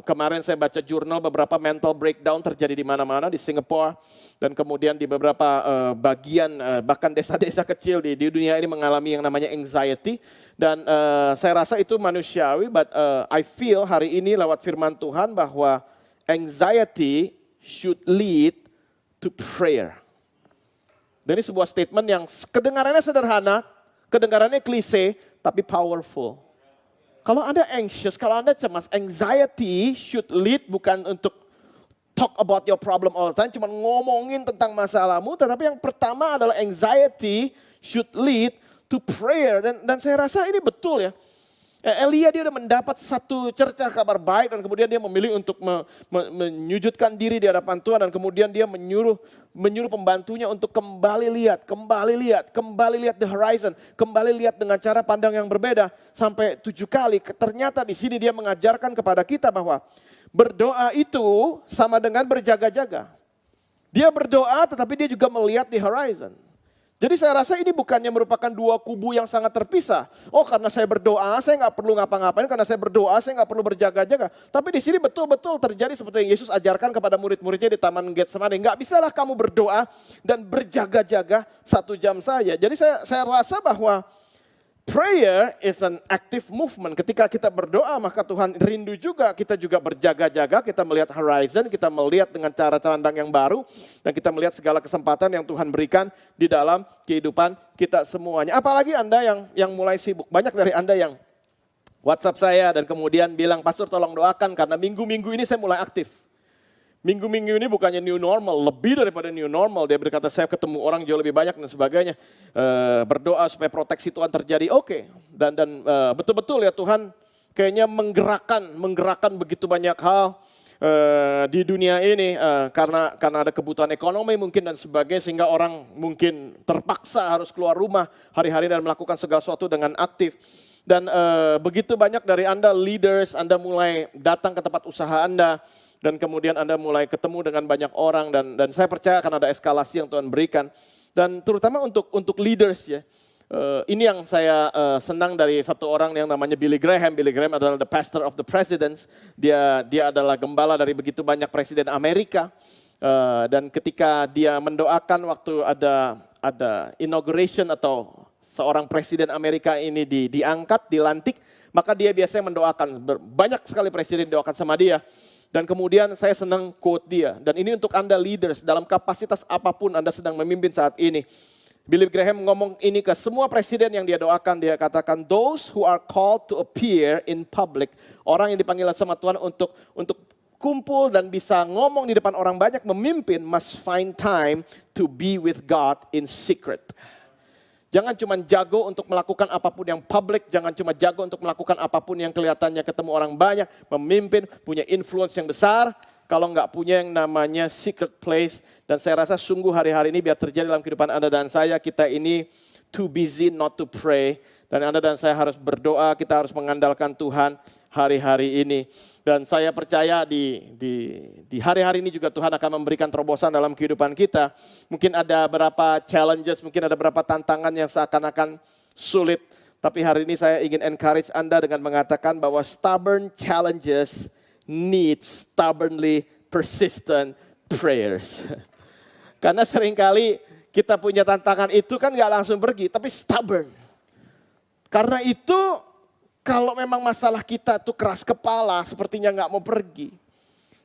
Kemarin saya baca jurnal beberapa mental breakdown terjadi di mana-mana di Singapura dan kemudian di beberapa bagian bahkan desa-desa kecil di dunia ini mengalami yang namanya anxiety dan saya rasa itu manusiawi, but I feel hari ini lewat firman Tuhan bahwa anxiety should lead to prayer. Dan ini sebuah statement yang kedengarannya sederhana, kedengarannya klise, tapi powerful. Kalau Anda anxious, kalau Anda cemas, anxiety should lead bukan untuk talk about your problem all the time, cuma ngomongin tentang masalahmu, tetapi yang pertama adalah anxiety should lead to prayer. Dan saya rasa ini betul ya. Elia dia udah mendapat satu cerca kabar baik dan kemudian dia memilih untuk menyujudkan diri di hadapan Tuhan dan kemudian dia menyuruh pembantunya untuk kembali lihat the horizon, kembali lihat dengan cara pandang yang berbeda sampai 7 kali. Ternyata di sini dia mengajarkan kepada kita bahwa berdoa itu sama dengan berjaga-jaga. Dia berdoa tetapi dia juga melihat di horizon. Jadi saya rasa ini bukannya merupakan dua kubu yang sangat terpisah. Oh karena saya berdoa, saya nggak perlu ngapa-ngapain. Karena saya berdoa, saya nggak perlu berjaga-jaga. Tapi di sini betul-betul terjadi seperti yang Yesus ajarkan kepada murid-muridnya di Taman Getsemani. Nggak bisalah kamu berdoa dan berjaga-jaga 1 jam saja. Jadi saya rasa bahwa prayer is an active movement. Ketika kita berdoa maka Tuhan rindu juga kita juga berjaga-jaga, kita melihat horizon, kita melihat dengan cara pandang yang baru dan kita melihat segala kesempatan yang Tuhan berikan di dalam kehidupan kita semuanya. Apalagi Anda yang mulai sibuk. Banyak dari Anda yang WhatsApp saya dan kemudian bilang, "Pastor tolong doakan karena minggu-minggu ini saya mulai aktif." Minggu-minggu ini bukannya new normal, lebih daripada new normal. Dia berkata saya ketemu orang jauh lebih banyak dan sebagainya. Berdoa supaya proteksi Tuhan terjadi, oke. Dan betul-betul ya Tuhan kayaknya menggerakkan begitu banyak hal di dunia ini. Karena ada kebutuhan ekonomi mungkin dan sebagainya. Sehingga orang mungkin terpaksa harus keluar rumah hari-hari dan melakukan segala sesuatu dengan aktif. Dan begitu banyak dari Anda leaders, Anda mulai datang ke tempat usaha Anda. Dan kemudian Anda mulai ketemu dengan banyak orang dan saya percaya akan ada eskalasi yang Tuhan berikan. Dan terutama untuk leaders ya. Ini yang saya senang dari satu orang yang namanya Billy Graham. Billy Graham adalah the pastor of the presidents. Dia adalah gembala dari begitu banyak presiden Amerika. Dan ketika dia mendoakan waktu ada inauguration atau seorang presiden Amerika ini diangkat, dilantik, maka dia biasanya mendoakan. Banyak sekali presiden doakan sama dia. Dan kemudian saya senang quote dia. Dan ini untuk Anda leaders dalam kapasitas apapun Anda sedang memimpin saat ini. Billy Graham ngomong ini ke semua presiden yang dia doakan. Dia katakan, those who are called to appear in public. Orang yang dipanggil sama Tuhan untuk kumpul dan bisa ngomong di depan orang banyak, memimpin, must find time to be with God in secret. Jangan cuma jago untuk melakukan apapun yang publik, jangan cuma jago untuk melakukan apapun yang kelihatannya ketemu orang banyak, memimpin, punya influence yang besar, kalau nggak punya yang namanya secret place. Dan saya rasa sungguh hari-hari ini biar terjadi dalam kehidupan Anda dan saya, kita ini too busy not to pray. Dan Anda dan saya harus berdoa, kita harus mengandalkan Tuhan hari-hari ini. Dan saya percaya di hari-hari ini juga Tuhan akan memberikan terobosan dalam kehidupan kita. Mungkin ada beberapa challenges, mungkin ada beberapa tantangan yang seakan-akan sulit. Tapi hari ini saya ingin encourage Anda dengan mengatakan bahwa stubborn challenges need stubbornly persistent prayers. Karena seringkali kita punya tantangan itu kan gak langsung pergi, tapi stubborn. Karena itu kalau memang masalah kita tuh keras kepala, sepertinya nggak mau pergi,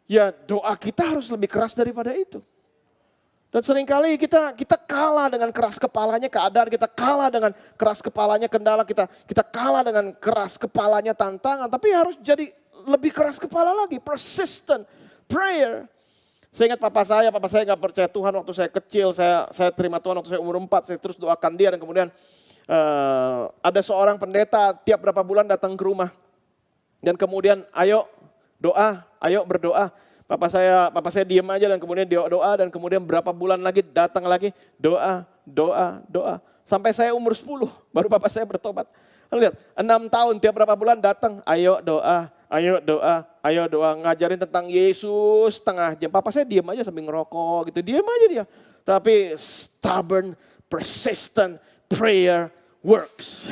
ya doa kita harus lebih keras daripada itu. Dan seringkali kita kalah dengan keras kepalanya keadaan, kita kalah dengan keras kepalanya kendala, kita kalah dengan keras kepalanya tantangan. Tapi harus jadi lebih keras kepala lagi, persistent prayer. Saya ingat papa saya nggak percaya Tuhan waktu saya kecil, saya terima Tuhan waktu saya umur 4, saya terus doakan dia dan kemudian ada seorang pendeta tiap berapa bulan datang ke rumah. Dan kemudian ayo berdoa. Papa saya diam aja dan kemudian dia doa dan kemudian berapa bulan lagi datang lagi doa. Sampai saya umur 10 baru papa saya bertobat. Lihat, 6 tahun tiap berapa bulan datang, ayo doa. Ngajarin tentang Yesus setengah jam. Papa saya diam aja sambil ngerokok gitu, diam aja dia. Tapi stubborn, persistent prayer works.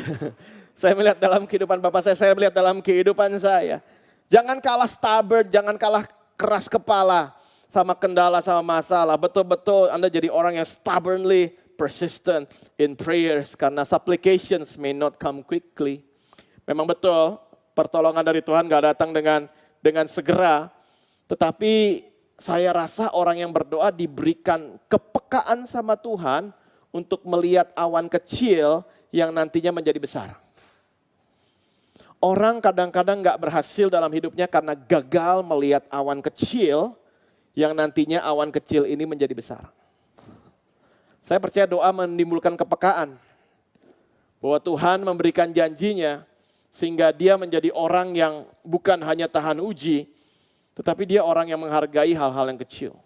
Saya melihat dalam kehidupan papa saya melihat dalam kehidupan saya. Jangan kalah stubborn, jangan kalah keras kepala sama kendala, sama masalah. Betul-betul Anda jadi orang yang stubbornly persistent in prayers. Karena supplications may not come quickly. Memang betul, pertolongan dari Tuhan gak datang dengan segera. Tetapi saya rasa orang yang berdoa diberikan kepekaan sama Tuhan untuk melihat awan kecil yang nantinya menjadi besar. Orang kadang-kadang gak berhasil dalam hidupnya karena gagal melihat awan kecil yang nantinya awan kecil ini menjadi besar. Saya percaya doa menimbulkan kepekaan bahwa Tuhan memberikan janjinya sehingga dia menjadi orang yang bukan hanya tahan uji, tetapi dia orang yang menghargai hal-hal yang kecil.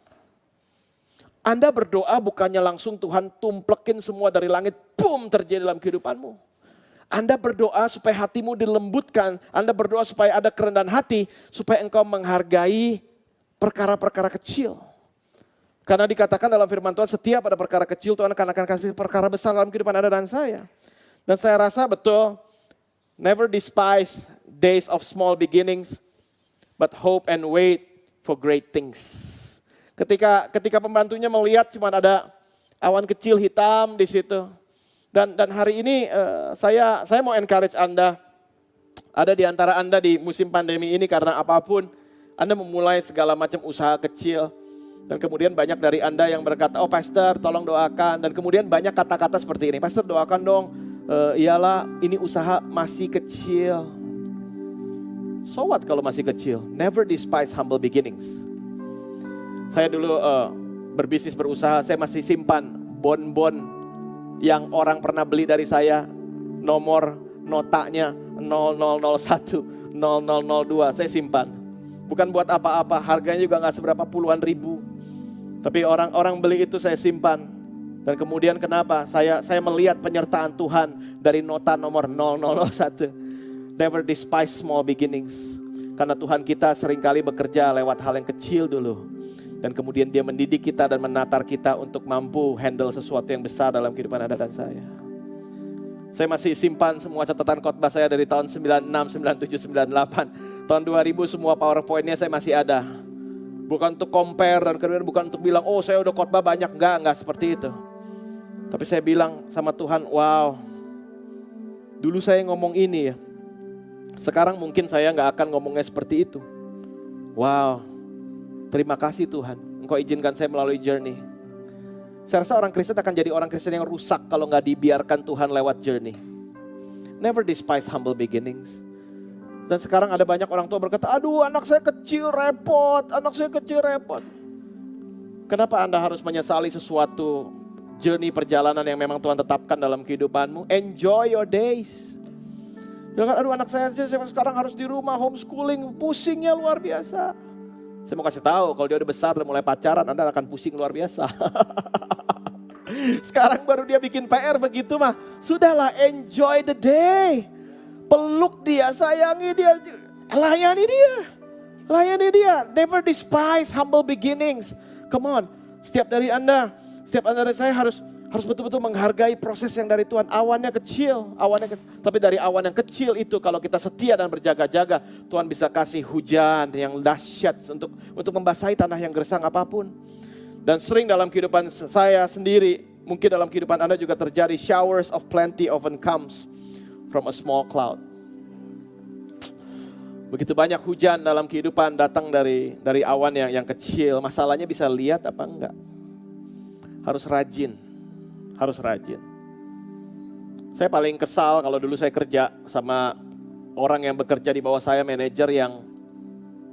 Anda berdoa bukannya langsung Tuhan tumplekin semua dari langit, boom, terjadi dalam kehidupanmu. Anda berdoa supaya hatimu dilembutkan, Anda berdoa supaya ada kerendahan hati, supaya engkau menghargai perkara-perkara kecil. Karena dikatakan dalam firman Tuhan, setiap ada perkara kecil, Tuhan akan kasih perkara besar dalam kehidupan Anda dan saya. Dan saya rasa betul, never despise days of small beginnings, but hope and wait for great things. Ketika pembantunya melihat cuma ada awan kecil hitam di situ. Dan hari ini saya mau encourage Anda, ada di antara Anda di musim pandemi ini karena apapun, Anda memulai segala macam usaha kecil. Dan kemudian banyak dari Anda yang berkata, oh pastor tolong doakan. Dan kemudian banyak kata-kata seperti ini, pastor doakan dong, iyalah ini usaha masih kecil. So what kalau masih kecil? Never despise humble beginnings. Saya dulu berbisnis berusaha, saya masih simpan bon-bon yang orang pernah beli dari saya, nomor notanya 0001, 0002, saya simpan. Bukan buat apa-apa, harganya juga gak seberapa puluhan ribu. Tapi orang beli itu saya simpan. Dan kemudian kenapa? Saya melihat penyertaan Tuhan dari nota nomor 0001. Never despise small beginnings. Karena Tuhan kita seringkali bekerja lewat hal yang kecil dulu. Dan kemudian dia mendidik kita dan menatar kita untuk mampu handle sesuatu yang besar dalam kehidupan Anda dan saya. Saya masih simpan semua catatan khotbah saya dari tahun 96, 97, 98. Tahun 2000 semua PowerPoint-nya saya masih ada. Bukan untuk compare dan kemudian bukan untuk bilang, oh saya udah khotbah banyak. Enggak seperti itu. Tapi saya bilang sama Tuhan, wow, dulu saya ngomong ini ya. Sekarang mungkin saya gak akan ngomongnya seperti itu. Wow, terima kasih Tuhan, Engkau izinkan saya melalui journey. Saya rasa orang Kristen akan jadi orang Kristen yang rusak kalau gak dibiarkan Tuhan lewat journey. Never despise humble beginnings. Dan sekarang ada banyak orang tua berkata, aduh anak saya kecil repot, Kenapa Anda harus menyesali sesuatu journey perjalanan yang memang Tuhan tetapkan dalam kehidupanmu? Enjoy your days. Jangan, aduh anak saya sekarang harus di rumah homeschooling, pusingnya luar biasa. Saya mau kasih tahu, kalau dia udah besar dan mulai pacaran, Anda akan pusing luar biasa. Sekarang baru dia bikin PR begitu mah, sudahlah enjoy the day. Peluk dia, sayangi dia, layani dia. Never despise humble beginnings. Come on, setiap dari saya harus betul-betul menghargai proses yang dari Tuhan. Awannya kecil, tapi dari awan yang kecil itu kalau kita setia dan berjaga-jaga, Tuhan bisa kasih hujan yang dahsyat untuk membasahi tanah yang gersang apapun. Dan sering dalam kehidupan saya sendiri, mungkin dalam kehidupan Anda juga terjadi, showers of plenty often comes from a small cloud. Begitu banyak hujan dalam kehidupan datang dari awan yang kecil. Masalahnya bisa lihat apa enggak? harus rajin. Harus rajin. Saya paling kesal kalau dulu saya kerja sama orang yang bekerja di bawah saya, manajer yang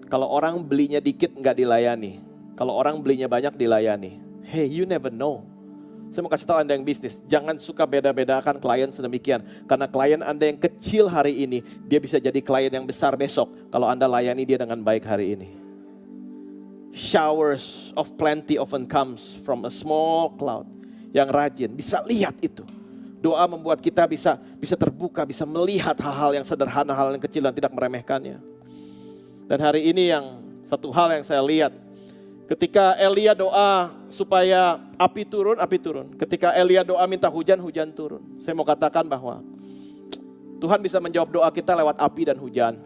kalau orang belinya dikit nggak dilayani. Kalau orang belinya banyak dilayani. Hey, you never know. Saya mau kasih tahu Anda yang bisnis, jangan suka beda-bedakan klien sedemikian. Karena klien Anda yang kecil hari ini, dia bisa jadi klien yang besar besok kalau Anda layani dia dengan baik hari ini. Showers of plenty often comes from a small cloud. Yang rajin, bisa lihat itu. Doa membuat kita bisa terbuka, bisa melihat hal-hal yang sederhana, hal yang kecil dan tidak meremehkannya. Dan hari ini satu hal yang saya lihat, ketika Elia doa supaya api turun. Ketika Elia doa minta hujan turun. Saya mau katakan bahwa Tuhan bisa menjawab doa kita lewat api dan hujan.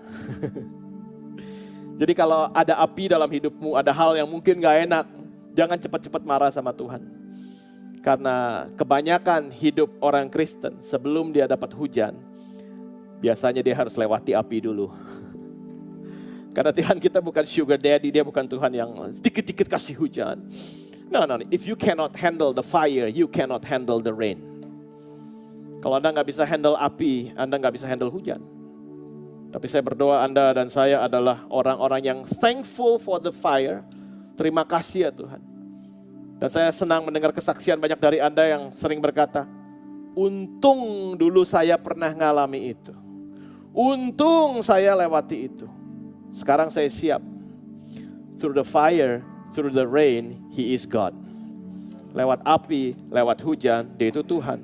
Jadi kalau ada api dalam hidupmu, ada hal yang mungkin gak enak, jangan cepat-cepat marah sama Tuhan. Karena kebanyakan hidup orang Kristen sebelum dia dapat hujan, biasanya dia harus lewati api dulu. Karena Tuhan kita bukan sugar daddy, dia bukan Tuhan yang sedikit-sedikit kasih hujan. No. If you cannot handle the fire, you cannot handle the rain. Kalau Anda gak bisa handle api, Anda gak bisa handle hujan. Tapi saya berdoa Anda dan saya adalah orang-orang yang thankful for the fire. Terima kasih ya Tuhan. Dan saya senang mendengar kesaksian banyak dari Anda yang sering berkata, untung dulu saya pernah ngalami itu. Untung saya lewati itu. Sekarang saya siap. Through the fire, through the rain, He is God. Lewat api, lewat hujan, Dia itu Tuhan.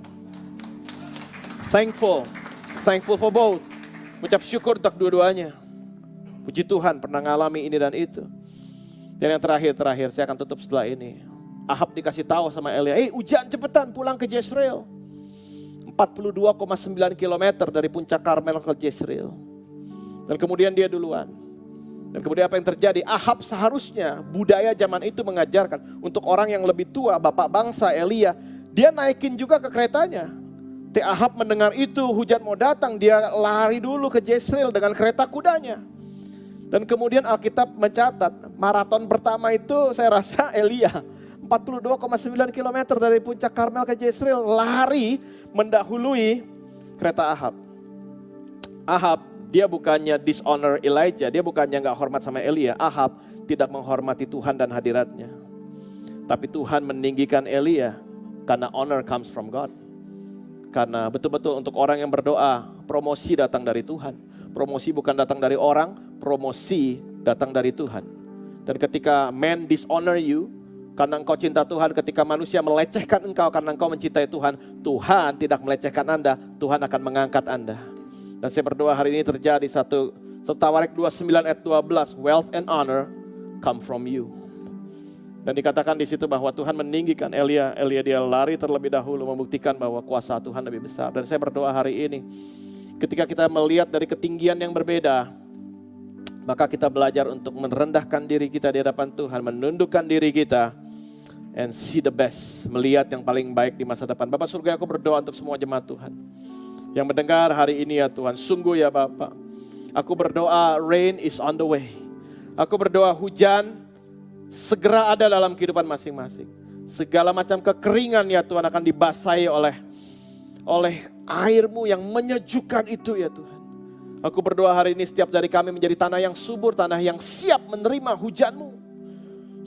Thankful for both. Ucap syukur untuk dua-duanya. Puji Tuhan pernah ngalami ini dan itu. Dan yang terakhir saya akan tutup setelah ini. Ahab dikasih tahu sama Elia, hujan cepetan pulang ke Jezreel. 42,9 km dari puncak Karmel ke Jezreel. Dan kemudian dia duluan. Dan kemudian apa yang terjadi? Ahab seharusnya budaya zaman itu mengajarkan untuk orang yang lebih tua, bapak bangsa Elia, dia naikin juga ke keretanya. Ahab mendengar itu hujan mau datang, dia lari dulu ke Jezreel dengan kereta kudanya. Dan kemudian Alkitab mencatat maraton pertama itu saya rasa Elia 42,9 km dari puncak Karmel ke Jezreel, lari mendahului kereta Ahab. Ahab dia bukannya dishonor Elijah, dia bukannya gak hormat sama Elia. Ahab tidak menghormati Tuhan dan hadiratnya. Tapi Tuhan meninggikan Elia karena honor comes from God. Karena betul-betul untuk orang yang berdoa, promosi datang dari Tuhan. Promosi bukan datang dari orang, promosi datang dari Tuhan. Dan ketika man dishonor you, karena engkau cinta Tuhan, ketika manusia melecehkan engkau karena engkau mencintai Tuhan, Tuhan tidak melecehkan Anda, Tuhan akan mengangkat Anda. Dan saya berdoa hari ini terjadi 1 Tawarik 29 ayat 12, wealth and honor come from you. Dan dikatakan di situ bahwa Tuhan meninggikan Elia dia lari terlebih dahulu membuktikan bahwa kuasa Tuhan lebih besar. Dan saya berdoa hari ini, ketika kita melihat dari ketinggian yang berbeda, maka kita belajar untuk merendahkan diri kita di hadapan Tuhan, menundukkan diri kita, and see the best, melihat yang paling baik di masa depan. Bapak surga, aku berdoa untuk semua jemaat Tuhan yang mendengar hari ini ya Tuhan. Sungguh ya Bapak, aku berdoa rain is on the way. Aku berdoa hujan segera ada dalam kehidupan masing-masing. Segala macam kekeringan ya Tuhan akan dibasahi oleh air-Mu yang menyejukkan itu ya Tuhan. Aku berdoa hari ini setiap dari kami menjadi tanah yang subur, tanah yang siap menerima hujan-Mu.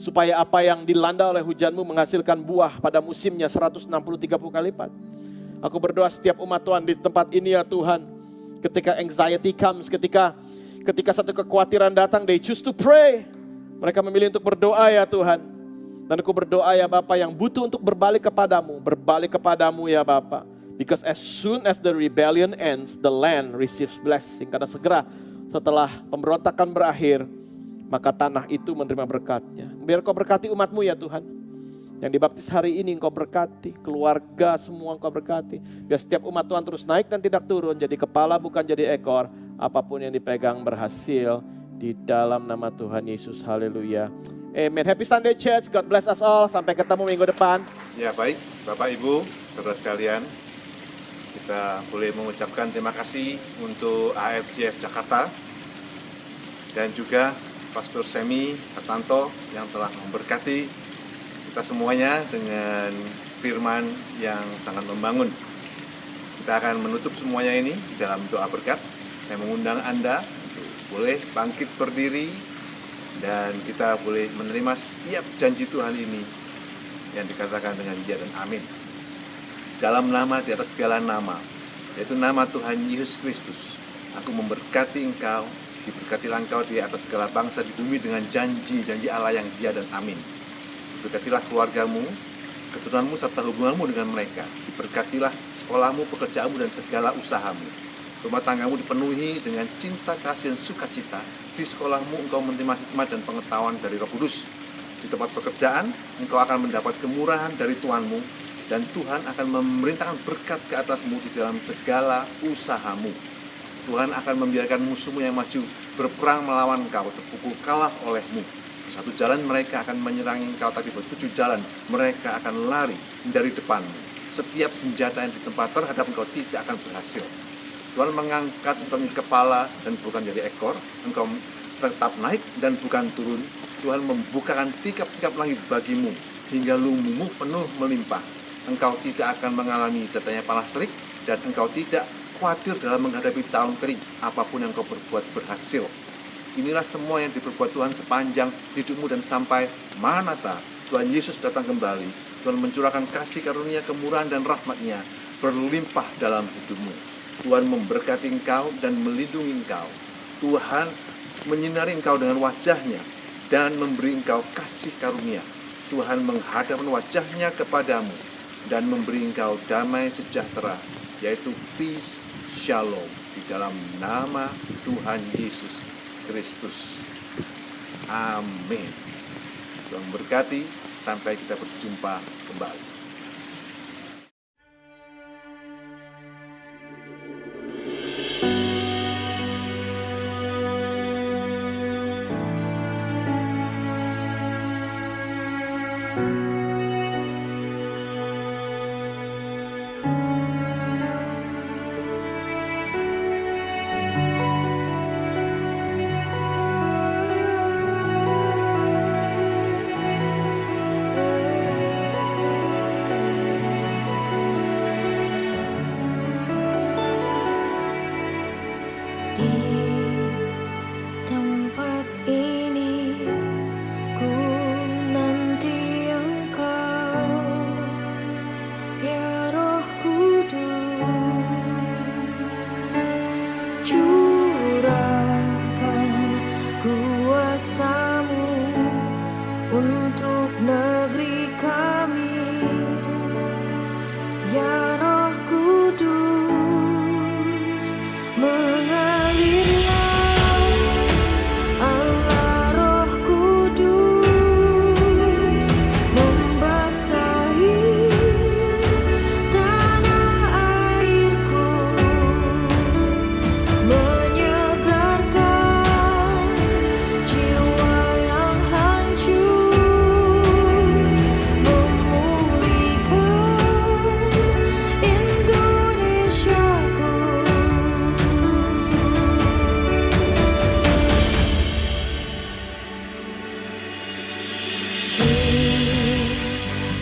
Supaya apa yang dilanda oleh hujan-Mu menghasilkan buah pada musimnya 160-30 kali lipat. Aku berdoa setiap umat Tuhan di tempat ini ya Tuhan. Ketika anxiety comes, ketika satu kekhawatiran datang, they choose to pray. Mereka memilih untuk berdoa ya Tuhan. Dan aku berdoa ya Bapa yang butuh untuk berbalik kepadamu ya Bapa. Because as soon as the rebellion ends, the land receives blessing. Karena segera setelah pemberontakan berakhir, maka tanah itu menerima berkatnya. Biar Kau berkati umat-Mu ya Tuhan. Yang dibaptis hari ini Engkau berkati, keluarga semua Engkau berkati. Biar setiap umat Tuhan terus naik dan tidak turun, jadi kepala bukan jadi ekor. Apapun yang dipegang berhasil di dalam nama Tuhan Yesus. Haleluya. Amen. Happy Sunday Church. God bless us all. Sampai ketemu minggu depan. Ya baik, Bapak Ibu, saudara sekalian. Kita boleh mengucapkan terima kasih untuk AFJF Jakarta. Dan juga Pastor Semi Hartanto yang telah memberkati kita semuanya dengan firman yang sangat membangun. Kita akan menutup semuanya ini dalam doa berkat. Saya mengundang Anda untuk boleh bangkit berdiri dan kita boleh menerima setiap janji Tuhan ini yang dikatakan dengan ya dan amin. Dalam nama di atas segala nama, yaitu nama Tuhan Yesus Kristus, aku memberkati engkau, diberkatilah engkau di atas segala bangsa di bumi dengan janji-janji Allah yang ya dan amin. Berkatilah keluargamu, keturunanmu serta hubunganmu dengan mereka. Diberkatilah sekolahmu, pekerjaanmu dan segala usahamu. Rumah tanggamu dipenuhi dengan cinta, kasih, dan sukacita. Di sekolahmu engkau menerima hikmat dan pengetahuan dari Roh Kudus. Di tempat pekerjaan engkau akan mendapat kemurahan dari Tuhanmu, dan Tuhan akan memerintahkan berkat ke atasmu di dalam segala usahamu. Tuhan akan membiarkan musuhmu yang maju berperang melawan engkau, terpukul kalah olehmu. Satu jalan mereka akan menyerang engkau, tapi bertujuh jalan mereka akan lari dari depanmu. Setiap senjata yang ditempa terhadap engkau tidak akan berhasil. Tuhan mengangkat engkau menjadi kepala dan bukan jadi ekor. Engkau tetap naik dan bukan turun. Tuhan membukakan tikap-tikap langit bagimu hingga lumumu penuh melimpah. Engkau tidak akan mengalami datanya panas terik dan engkau tidak khawatir dalam menghadapi tahun kering. Apapun yang kau berbuat berhasil. Inilah semua yang diperbuat Tuhan sepanjang hidupmu dan sampai Maranatha, Tuhan Yesus datang kembali. Tuhan mencurahkan kasih karunia, kemurahan dan rahmat-Nya berlimpah dalam hidupmu. Tuhan memberkati engkau dan melindungi engkau. Tuhan menyinari engkau dengan wajah-Nya dan memberi engkau kasih karunia. Tuhan menghadapkan wajah-Nya kepadamu dan memberi engkau damai sejahtera, yaitu peace, shalom, di dalam nama Tuhan Yesus Kristus. Amin. Tuhan berkati, sampai kita berjumpa kembali.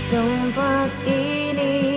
Tempat ini